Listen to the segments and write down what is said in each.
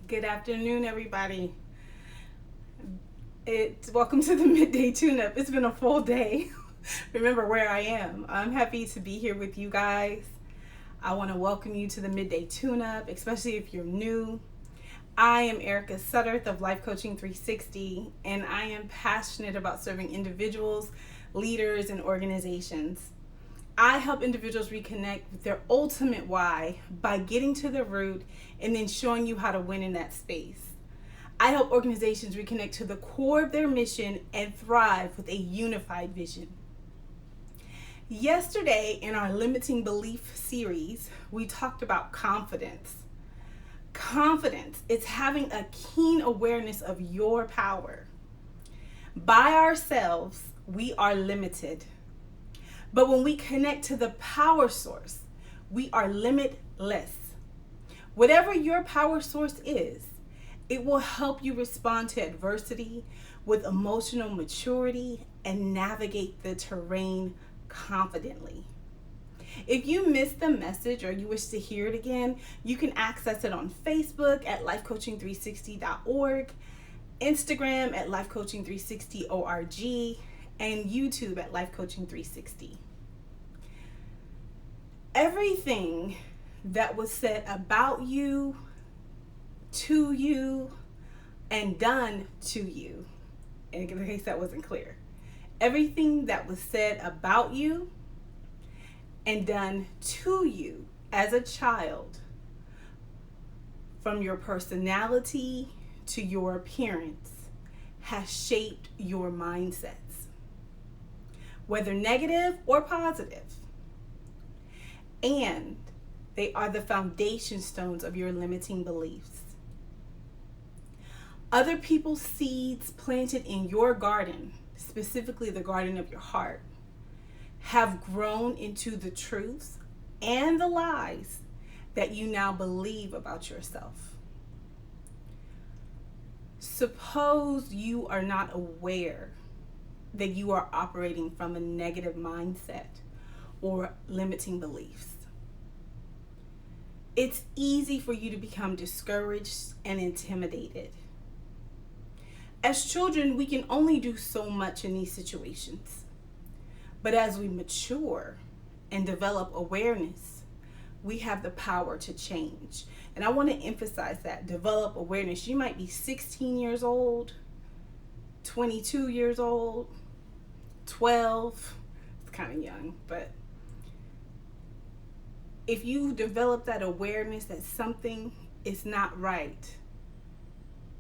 Good afternoon, everybody. Welcome to the midday tune-up. It's been a full day. Remember where I am. I'm happy to be here with you guys. I want to welcome you to the midday tune-up, especially if you're new. I am Erica Sutterth of Life Coaching 360, and I am passionate about serving individuals, leaders, and organizations. I help individuals reconnect with their ultimate why by getting to the root and then showing you how to win in that space. I help organizations reconnect to the core of their mission and thrive with a unified vision. Yesterday, in our Limiting Belief series, we talked about confidence. Confidence is having a keen awareness of your power. By ourselves, we are limited. But when we connect to the power source, we are limitless. Whatever your power source is, it will help you respond to adversity with emotional maturity and navigate the terrain confidently. If you missed the message or you wish to hear it again, you can access it on Facebook at lifecoaching360.org, Instagram at lifecoaching360.org, and YouTube at lifecoaching360. Everything that was said about you, to you, and done to you, in case that wasn't clear, everything that was said about you and done to you as a child, from your personality to your appearance, has shaped your mindsets, whether negative or positive. And they are the foundation stones of your limiting beliefs. Other people's seeds planted in your garden, specifically the garden of your heart, have grown into the truths and the lies that you now believe about yourself. Suppose you are not aware that you are operating from a negative mindset or limiting beliefs. It's easy for you to become discouraged and intimidated. As children, we can only do so much in these situations. But as we mature and develop awareness, we have the power to change. And I want to emphasize that, develop awareness. You might be 16 years old, 22 years old, 12. It's kind of young, but if you develop that awareness that something is not right,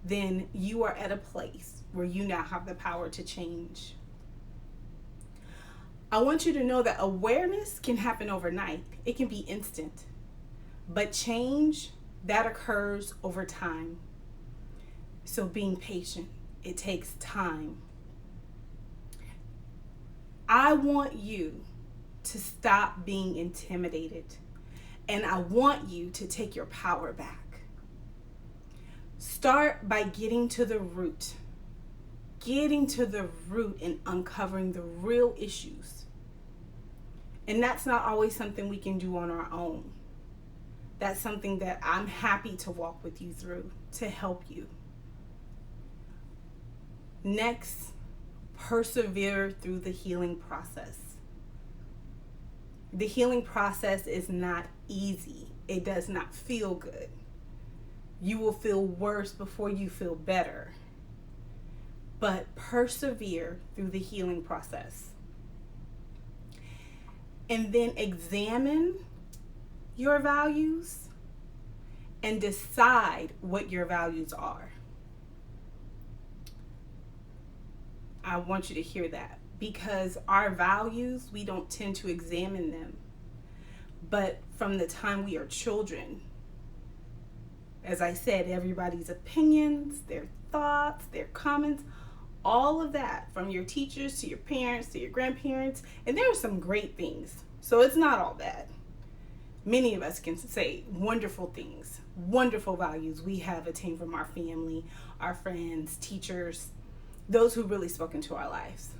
then you are at a place where you now have the power to change. I want you to know that awareness can happen overnight. It can be instant. But change, that occurs over time. So being patient, it takes time. I want you to stop being intimidated. And I want you to take your power back. Start by getting to the root. Getting to the root and uncovering the real issues. And that's not always something we can do on our own. That's something that I'm happy to walk with you through to help you. Next, persevere through the healing process. The healing process is not easy. It does not feel good. You will feel worse before you feel better. But persevere through the healing process. And then examine your values and decide what your values are. I want you to hear that, because our values, we don't tend to examine them. But from the time we are children, as I said, everybody's opinions, their thoughts, their comments, all of that, from your teachers to your parents to your grandparents, and there are some great things. So it's not all bad. Many of us can say wonderful things, wonderful values we have attained from our family, our friends, teachers, those who really spoke into our lives.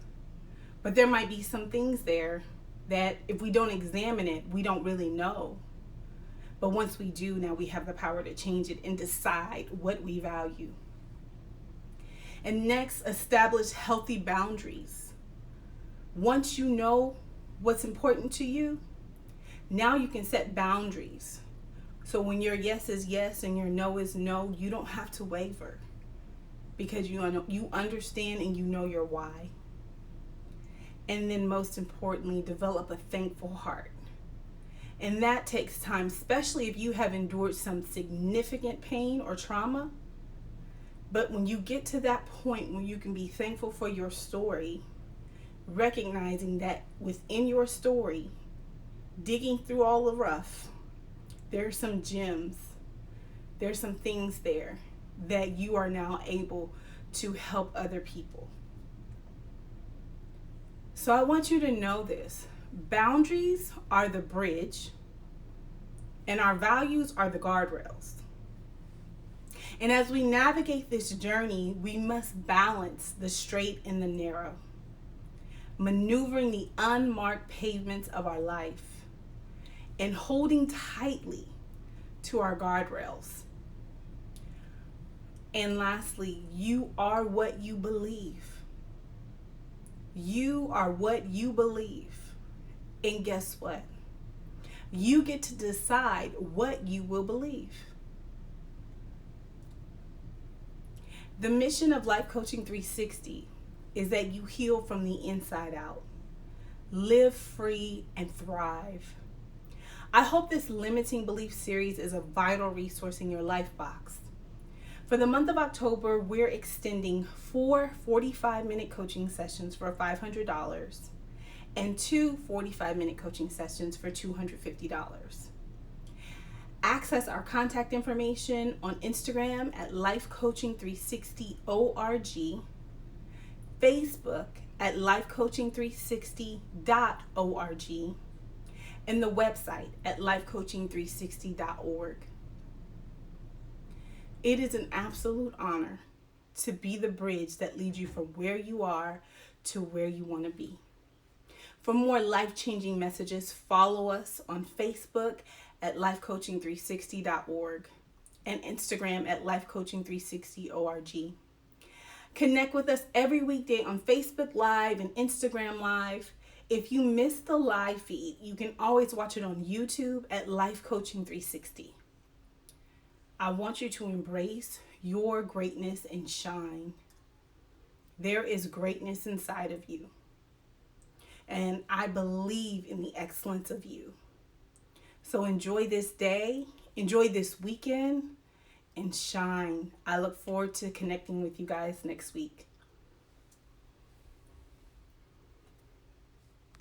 But there might be some things there that if we don't examine it, we don't really know. But once we do, now we have the power to change it and decide what we value. And next, establish healthy boundaries. Once you know what's important to you, now you can set boundaries. So when your yes is yes and your no is no, you don't have to waver, because you understand and you know your why. And then most importantly, develop a thankful heart. And that takes time, especially if you have endured some significant pain or trauma. But when you get to that point where you can be thankful for your story, recognizing that within your story, digging through all the rough, there's some gems, there's some things there that you are now able to help other people. So I want you to know this. Boundaries are the bridge, and our values are the guardrails. And as we navigate this journey, we must balance the straight and the narrow, maneuvering the unmarked pavements of our life and holding tightly to our guardrails. And lastly, you are what you believe. You are what you believe. And guess what? You get to decide what you will believe. The mission of Life Coaching 360 is that you heal from the inside out, live free, and thrive. I hope this limiting belief series is a vital resource in your life box. For the month of October, we're extending 4 45-minute coaching sessions for $500 and 2 45-minute coaching sessions for $250. Access our contact information on Instagram at lifecoaching360org, Facebook at lifecoaching360.org, and the website at lifecoaching360.org. It is an absolute honor to be the bridge that leads you from where you are to where you want to be. For more life-changing messages, follow us on Facebook at lifecoaching360.org and Instagram at lifecoaching360org. Connect with us every weekday on Facebook Live and Instagram Live. If you miss the live feed, you can always watch it on YouTube at Life Coaching 360. I want you to embrace your greatness and shine. There is greatness inside of you. And I believe in the excellence of you. So enjoy this day, enjoy this weekend, and shine. I look forward to connecting with you guys next week.